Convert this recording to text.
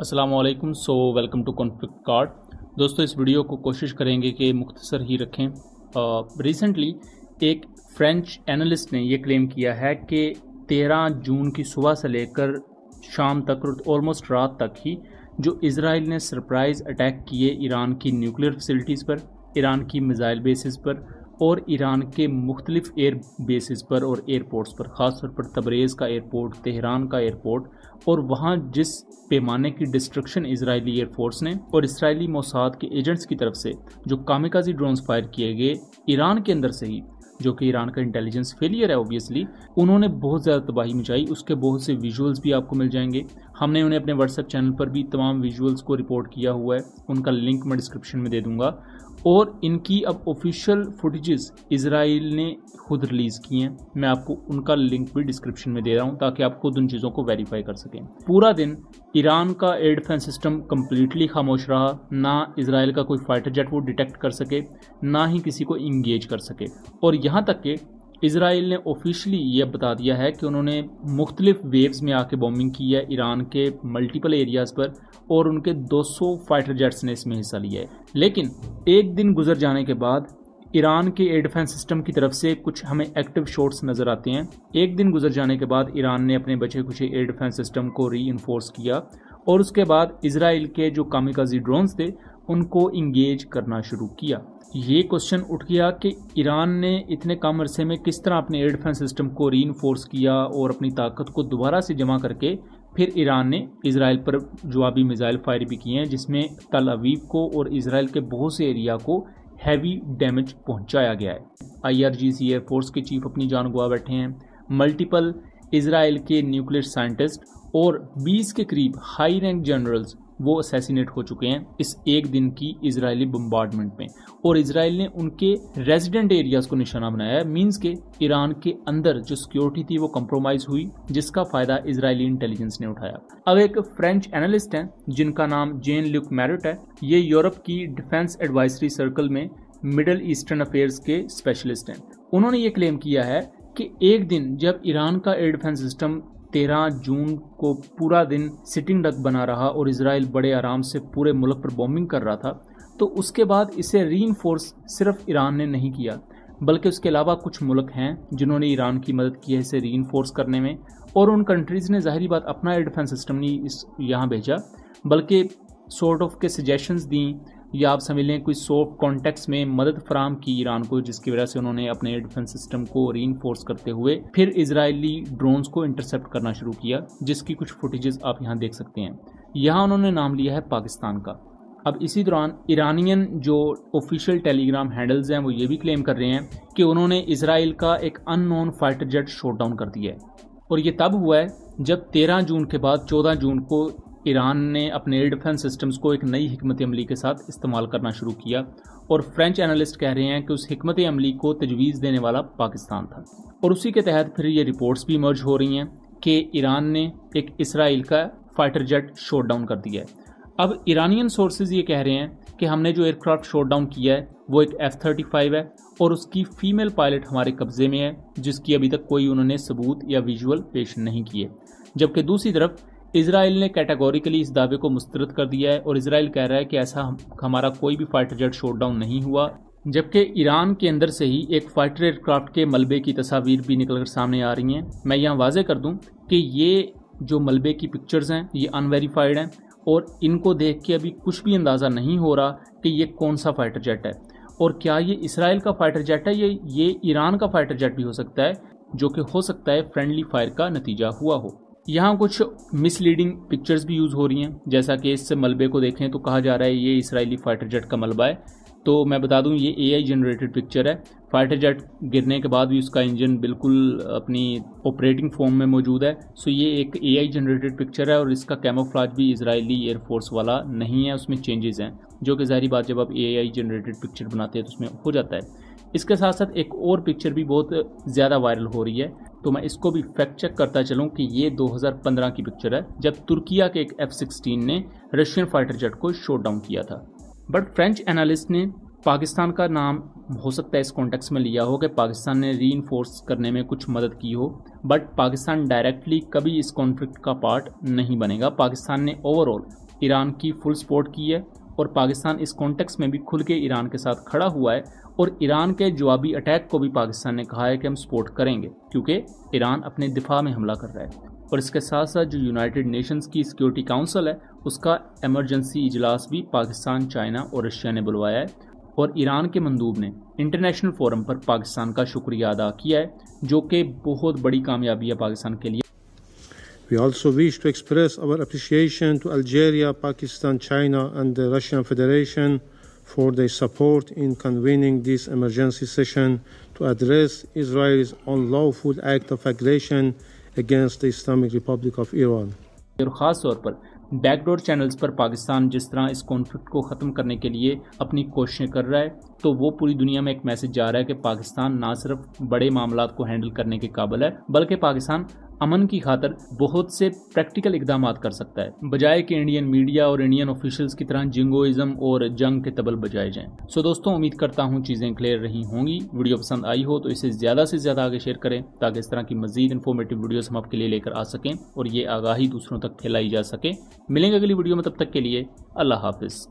अस्सलाम वालेकुम। Welcome to conflict card. दोस्तों, इस वीडियो को कोशिश करेंगे कि मुख्तसर ही रखें। रिसेंटली एक फ्रेंच एनालिस्ट ने ये क्लेम किया है कि 13 जून की सुबह से लेकर शाम तक ऑलमोस्ट रात तक ही जो इजराइल ने सरप्राइज़ अटैक किए ईरान की न्यूक्लियर फैसिलिटीज़ पर, ईरान की मिसाइल बेसिस पर और ईरान के मुख्तलिफ एयर बेसिस पर और एयरपोर्ट्स पर, ख़ास तौर पर तबरेज़ का एयरपोर्ट, तेहरान का एयरपोर्ट, और वहाँ जिस पैमाने की डिस्ट्रक्शन इजरायली एयरफोर्स ने और इसराइली मोसाद के एजेंट्स की तरफ से जो कामिकाजी ड्रोन्स फायर किए गए ईरान के अंदर से ही, जो कि ईरान का इंटेलिजेंस फेलियर है ऑब्वियसली, उन्होंने बहुत ज़्यादा तबाही मचाई। उसके बहुत से विजुअल्स भी आपको मिल जाएंगे। हमने उन्हें अपने व्हाट्सएप चैनल पर भी तमाम विजुअल्स को रिपोर्ट किया हुआ है, उनका लिंक मैं डिस्क्रिप्शन में दे दूंगा। और इनकी अब ऑफिशियल फुटेजेस इजराइल ने खुद रिलीज़ की हैं, मैं आपको उनका लिंक भी डिस्क्रिप्शन में दे रहा हूं ताकि आप खुद उन चीज़ों को वेरीफाई कर सकें। पूरा दिन ईरान का एयर डिफेंस सिस्टम कम्प्लीटली खामोश रहा, ना इजराइल का कोई फाइटर जेट वो डिटेक्ट कर सके, ना ही किसी को इंगेज कर सके। और यहाँ तक कि इजराइल ने ऑफिशियली ये बता दिया है कि उन्होंने मुख्तलिफ वेव्स में आके बॉम्बिंग की है ईरान के मल्टीपल एरियाज़ पर और उनके 200 फाइटर जेट्स ने इसमें हिस्सा लिया है। लेकिन एक दिन गुजर जाने के बाद ईरान के एयर डिफेंस सिस्टम की तरफ से कुछ हमें एक्टिव शॉट्स नज़र आते हैं। एक दिन गुजर जाने के बाद ईरान ने अपने बचे कुछ एयर डिफेंस सिस्टम को रीइंफोर्स किया और उसके बाद इजराइल के जो कामिकाजी ड्रोन्स थे उनको इंगेज करना शुरू किया। ये क्वेश्चन उठ गया कि ईरान ने इतने कम अरसे में किस तरह अपने एयर डिफेंस सिस्टम को रीइंफोर्स किया और अपनी ताकत को दोबारा से जमा करके फिर ईरान ने इजराइल पर जवाबी मिसाइल फायर भी किए हैं, जिसमें तल अवीव को और इजराइल के बहुत से एरिया को हैवी डैमेज पहुंचाया गया है। IRGC एयरफोर्स के चीफ अपनी जान गंवा बैठे हैं, मल्टीपल इजराइल के न्यूक्लियर साइंटिस्ट और 20 के करीब हाई रैंक जनरल्स वो असैसिनेट हो चुके हैं इस एक दिन की इजरायली बम्बार्डमेंट में। और इजराइल ने उनके रेजिडेंट एरियाज को निशाना बनाया है, मींस के ईरान के अंदर जो सिक्योरिटी थी वो कंप्रोमाइज हुई, जिसका फायदा इजरायली इंटेलिजेंस ने उठाया। अब एक फ्रेंच एनालिस्ट हैं जिनका नाम जेन ल्यूक मैरिट है। ये यूरोप की डिफेंस एडवाइजरी सर्कल में मिडल ईस्टर्न अफेयर्स के स्पेशलिस्ट हैं। उन्होंने ये क्लेम किया है कि एक दिन जब ईरान का एयर डिफेंस सिस्टम 13 जून को पूरा दिन सिटिंग डक बना रहा और इजराइल बड़े आराम से पूरे मुल्क पर बॉम्बिंग कर रहा था, तो उसके बाद इसे रीइंफोर्स सिर्फ ईरान ने नहीं किया, बल्कि उसके अलावा कुछ मुल्क हैं जिन्होंने ईरान की मदद की है इसे रीइंफोर्स करने में। और उन कंट्रीज़ ने जाहिर बात अपना एयर डिफेंस सिस्टम नहीं यहाँ भेजा, बल्कि सॉर्ट ऑफ के सजेशंस दी या आप समझ लें कोई सॉफ्ट कॉन्टेक्स्ट में मदद फराम की ईरान को, जिसकी वजह से उन्होंने अपने एयर डिफेंस सिस्टम को रीइंफोर्स करते हुए फिर इजरायली ड्रोन्स को इंटरसेप्ट करना शुरू किया, जिसकी कुछ फुटेजेस आप यहाँ देख सकते हैं। यहाँ उन्होंने नाम लिया है पाकिस्तान का। अब इसी दौरान ईरानियन जो ऑफिशियल टेलीग्राम हैंडल्स हैं वो ये भी क्लेम कर रहे हैं कि उन्होंने इजराइल का एक unknown fighter jet shot down कर दिया है। और ये तब हुआ है जब 13 जून के बाद 14 जून को ईरान ने अपने एयर डिफेंस सिस्टम्स को एक नई हिकमत अमली के साथ इस्तेमाल करना शुरू किया। और फ्रेंच एनालिस्ट कह रहे हैं कि उस हिकमत अमली को तजवीज़ देने वाला पाकिस्तान था। और उसी के तहत फिर ये रिपोर्ट्स भी इमर्ज हो रही हैं कि ईरान ने एक इसराइल का फाइटर जेट शॉट डाउन कर दिया है। अब ईरानियन सोर्सेज ये कह रहे हैं कि हमने जो एयरक्राफ्ट शॉट डाउन किया है वो एक F-35 है और उसकी फीमेल पायलट हमारे कब्जे में है, जिसकी अभी तक कोई उन्होंने सबूत या विजुअल पेश नहीं किए। जबकि दूसरी तरफ इजराइल ने कैटेगोरिकली इस दावे को मुस्तरद कर दिया है और इजराइल कह रहा है कि ऐसा हमारा कोई भी फाइटर जेट शॉट डाउन नहीं हुआ। जबकि ईरान के अंदर से ही एक फाइटर एयरक्राफ्ट के मलबे की तस्वीर भी निकलकर सामने आ रही हैं। मैं यहाँ वाजे कर दूं कि ये जो मलबे की पिक्चर्स हैं ये अनवेरीफाइड हैं और इनको देख के अभी कुछ भी अंदाज़ा नहीं हो रहा कि ये कौन सा फाइटर जेट है और क्या ये इसराइल का फाइटर जेट है, ये ईरान का फाइटर जेट भी हो सकता है, जो कि हो सकता है फ्रेंडली फायर का नतीजा हुआ हो। यहाँ कुछ मिसलीडिंग पिक्चर्स भी यूज़ हो रही हैं, जैसा कि इस मलबे को देखें तो कहा जा रहा है ये इसराइली फाइटर जेट का मलबा है। तो मैं बता दूं ये AI जनरेटेड पिक्चर है। फाइटर जेट गिरने के बाद भी उसका इंजन बिल्कुल अपनी ऑपरेटिंग फॉर्म में मौजूद है। सो ये एक AI जनरेटेड पिक्चर है और इसका कैमोफ्लेज भी इजरायली एयरफोर्स वाला नहीं है, उसमें चेंजेस हैं, जो कि ज़ाहिर बात जब आप AI जनरेटेड पिक्चर बनाते हैं तो उसमें हो जाता है। इसके साथ साथ एक और पिक्चर भी बहुत ज़्यादा वायरल हो रही है, तो मैं इसको भी फैक्ट चेक करता चलूँ कि ये 2015 की पिक्चर है, जब तुर्किया के एक F-16 ने रशियन फाइटर जेट को शॉट डाउन किया था। बट फ्रेंच एनालिस्ट ने पाकिस्तान का नाम हो सकता है इस कॉन्टेक्स्ट में लिया हो कि पाकिस्तान ने रीइंफोर्स करने में कुछ मदद की हो, बट पाकिस्तान डायरेक्टली कभी इस कॉन्फ्लिक्ट का पार्ट नहीं बनेगा। पाकिस्तान ने ओवरऑल ईरान की फुल सपोर्ट की है और पाकिस्तान इस कॉन्टेक्स्ट में भी खुल के ईरान के साथ खड़ा हुआ है और ईरान के जवाबी अटैक को भी पाकिस्तान ने कहा है कि हम सपोर्ट करेंगे क्योंकि ईरान अपने दिफा में हमला कर रहा है। और इसके साथ साथ जो यूनाइटेड नेशंस की सिक्योरिटी काउंसिल है उसका इमरजेंसी इजलास भी पाकिस्तान, चाइना और रशिया ने बुलवाया है और ईरान के मंदूब ने इंटरनेशनल फोरम पर पाकिस्तान का शुक्रिया अदा किया है, जो कि बहुत बड़ी कामयाबी है पाकिस्तान के लिए। We also wish to express our appreciation to Algeria, Pakistan, China and the Russian Federation for their support in convening this emergency session to address Israel's unlawful act of aggression against the Islamic Republic of Iran. और ख़ास तौर पर backdoor channels पर पाकिस्तान जिस तरह इस conflict को ख़त्म करने के लिए अपनी कोशिशें कर रहा है, तो वो पूरी दुनिया में एक मैसेज जा रहा है कि पाकिस्तान ना सिर्फ बड़े मामलात को हैंडल करने के काबिल है बल्कि पाकिस्तान अमन की खातिर बहुत से प्रैक्टिकल इकदाम कर सकता है, बजाय कि इंडियन मीडिया और इंडियन ऑफिशियल्स की तरह जिंगोइज्म और जंग के तबल बजाए जाएं। सो दोस्तों, उम्मीद करता हूँ चीज़ें क्लियर रही होंगी। वीडियो पसंद आई हो तो इसे ज़्यादा से ज़्यादा आगे शेयर करें ताकि इस तरह की मज़ीद इन्फॉर्मेटिव वीडियोस हम आपके लिए लेकर आ सकें और ये आगाही दूसरों तक फैलाई जा सके। मिलेंगे अगली वीडियो में, तब तक के लिए अल्लाह हाफिज़।